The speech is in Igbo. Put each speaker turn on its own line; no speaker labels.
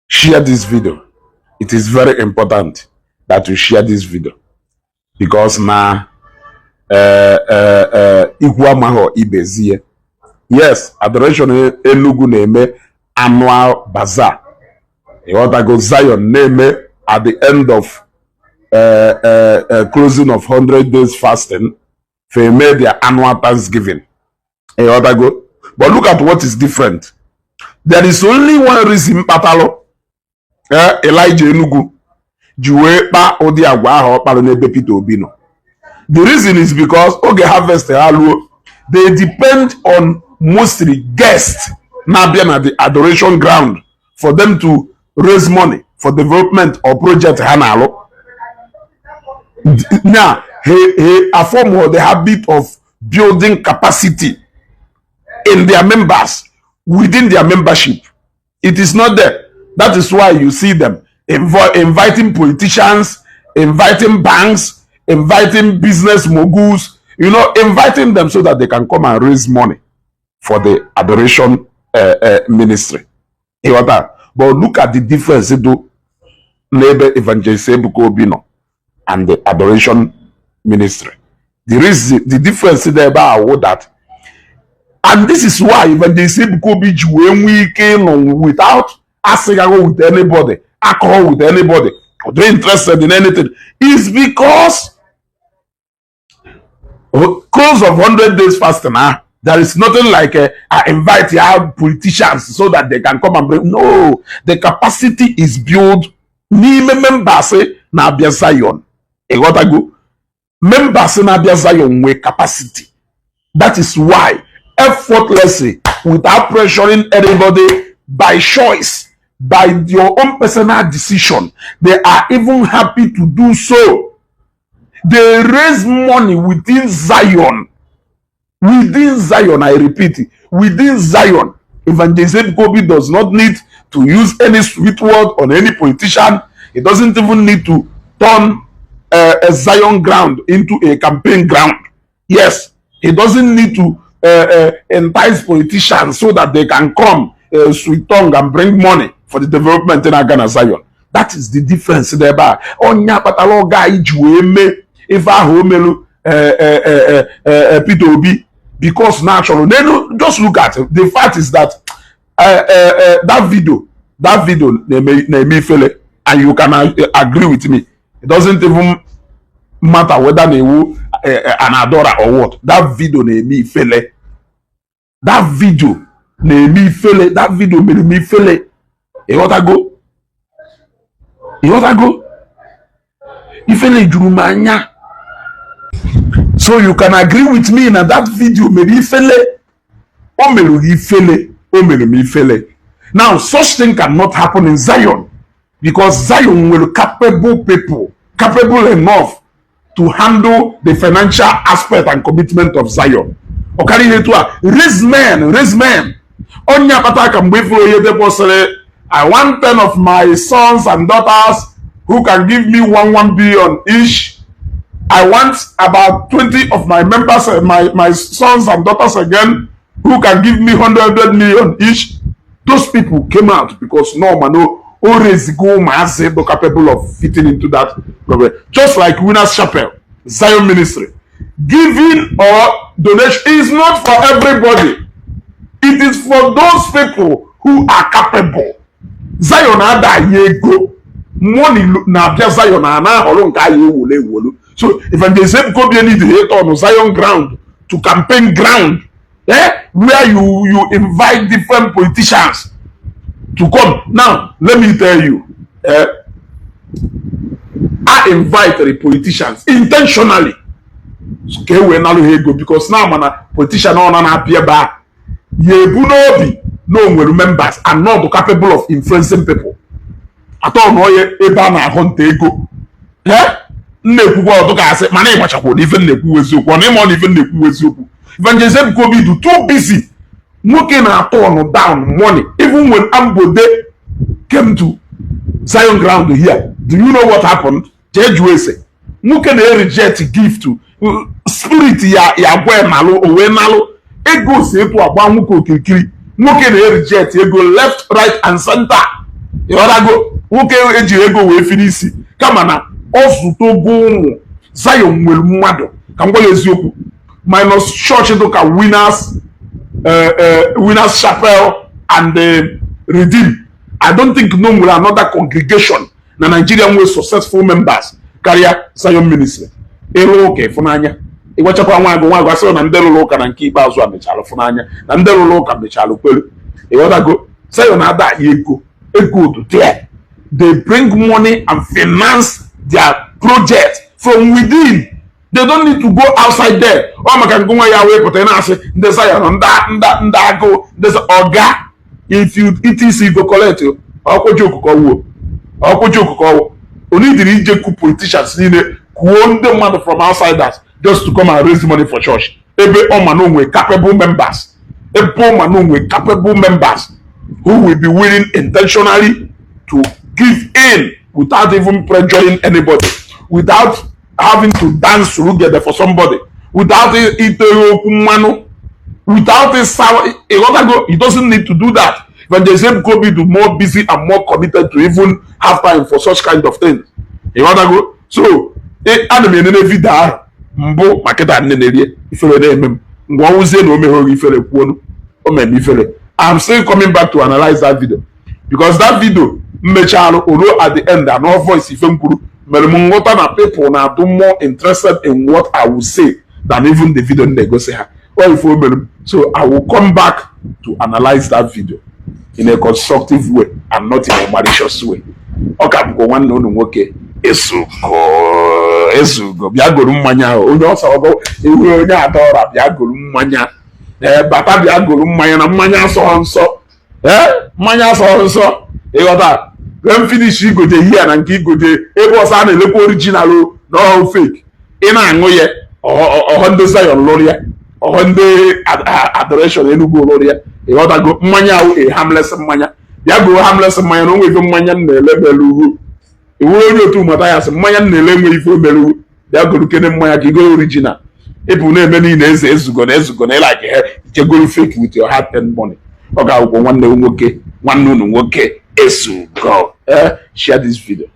share this video. It is very important that you share this video because now yes, Adoration Enugu name annual Bazaar. You want to go Zion name at the end of closing of 100 days fasting. They made their annual Thanksgiving. You want to go, but look at what is different. There is only one reason Patalo Elijah Enugu Juwe pa odi agwa ho palo nebe Peter Obino. The reason is because Oge Harvest they depend on mostly guests now being at the Adoration ground for them to raise money for development or project Hanalo. Now he a form of the habit of building capacity in their members within their membership. It is not there. That is why you see them inviting politicians, inviting banks, inviting business moguls, you know, inviting them so that they can come and raise money for the Adoration ministry. But look at the difference do neighbor Evangelist Ebuka Obino and the Adoration ministry. The difference there about that. And this is why Evangelist Ebuka Obino when we came on without asking with anybody, alcohol with anybody, or they're interested in anything, is because close of 100 days fasting. There is nothing like I invite your politicians so that they can come and bring. No, the capacity is built. Ni members na Abia Zion. E got to go. Members na Abia Zion with capacity. That is why effortlessly, without pressuring anybody, by choice, by your own personal decision, they are even happy to do so. They raise money within Zion. Within Zion, I repeat it. Within Zion, Evangelist Ebuka Obino does not need to use any sweet word on any politician. He doesn't even need to turn a Zion ground into a campaign ground. Yes, he doesn't need to entice politicians so that they can come sweet tongue and bring money for the development in Ghana Zion. That is the difference there. Onya patalo guy jueme if I homelu Peter Obi, because naturally just look at it. The fact is that that video me feel it, and you can agree with me. It doesn't even matter whether they will an adorer or what. That video me feel it. That video me feel it. That video made me feel it. You want to go? You want to go? You feel it, Jurumanya. So you can agree with me in that video. Maybe fele. Now, such thing cannot happen in Zion because Zion will capable people, capable enough to handle the financial aspect and commitment of Zion. Raise men. Onya pataka mbefo yede I want 10 of my sons and daughters who can give me 1 billion each. I want about 20 of my members, my sons and daughters again, who can give me 100 million each. Those people came out because no man, always go massive, capable of fitting into that problem. Just like Winners Chapel, Zion Ministry. Giving or donation is not for everybody. It is for those people who are capable. Zion ada yego. Money na Abia Zion na holon ka ye wole. So if Evangelist Ebuka Obino need to hit on Zion ground to campaign ground, where you invite different politicians to come. Now, let me tell you, I invite the politicians intentionally. Okay, we now because now man politician on appear back. No members are not capable of influencing people. At all, no eba na hunt ego. Evangelist Ebuka Obino too busy looking at turn down money. Even when Ambode came to Zion ground here, do you know what happened? Jejuese looking at reject gift to spirit ya boy malo owe malo ego se to agba nwoke okirikiri nwoke na-reject ego left right and center ịghọtago nwoke eji ego wee firi isi kama na ọ zụtogo ụmụ Zion nwere mmadụ ka m gwa ya eziokwu minus church dịka Winners Chapel and Redeem. I don't think no nwere another congregation na Nigeria nwere successful members karịa Zion Ministry. Ịrụ ụka ịfụnanya ịgwachakwa nwa asịrị na ndị rụrụ ụka na nke ikpeazụ a mechara fụnanya na ndị rụrụ ụka mechara kwere ịghọtago Zion ada ego to there. They bring money and finance their project from within. They don't need to go outside there. Oh, maka nwa ya wee pụta na asị ndị Zion ndị agụ ndị oga if you etc go collect ọkwụji okuko wo onidiri ije ku politicians niile kwuo ndị mmadụ from outsiders just to come and raise money for church ebe ọma na onwe capable members who will be willing intentionally to give in without even pressuring anybody, without having to dance together for somebody, without without a sour. He doesn't need to do that. But the same could be more busy and more committed to even have time for such kind of things. You want to go? So, mbo maketa nenerie ifere na emem ngwa uzie na omehori ifere kwonu o mem ifere. I'm still coming back to analyze that video because that video mmechalo oro at the end and no voice ife mkuru mere m nghọta na people na do more interested in what I will say than even the video they go say ha. So I will come back to analyze that video in a constructive way and not in a malicious way. Okay, go one no nwoke esugo bịa goro mmanya onye ọsọ ogo ewe onye adọra bịa goro mmanya bata bịa goro mmanya na mmanya asọ nsọ mmanya asọ nsọ ịghọta when finish igode here na nke igode ebe ọsọ a na-elekwa original no fake ị na-aṅụ ya ọhọ ndị Zion lụrụ ya ọhọ ndị Adoration Enugu lụrụ ya ịghọtago mmanya ahụ harmless mmanya bịa goro harmless mmanya na onwe ife mmanya na-elebelu uhu iwu onye otu mata ya sị mmanya na-ele enwe ife omeru bịa goro kene mmanya ka igoro original ịpụ na-eme niile ezugo na ịlike he ijegoro fake with your hard earned money. Ọ ga-akwụkwọ nwanne unu nwoke esugo. Share this video.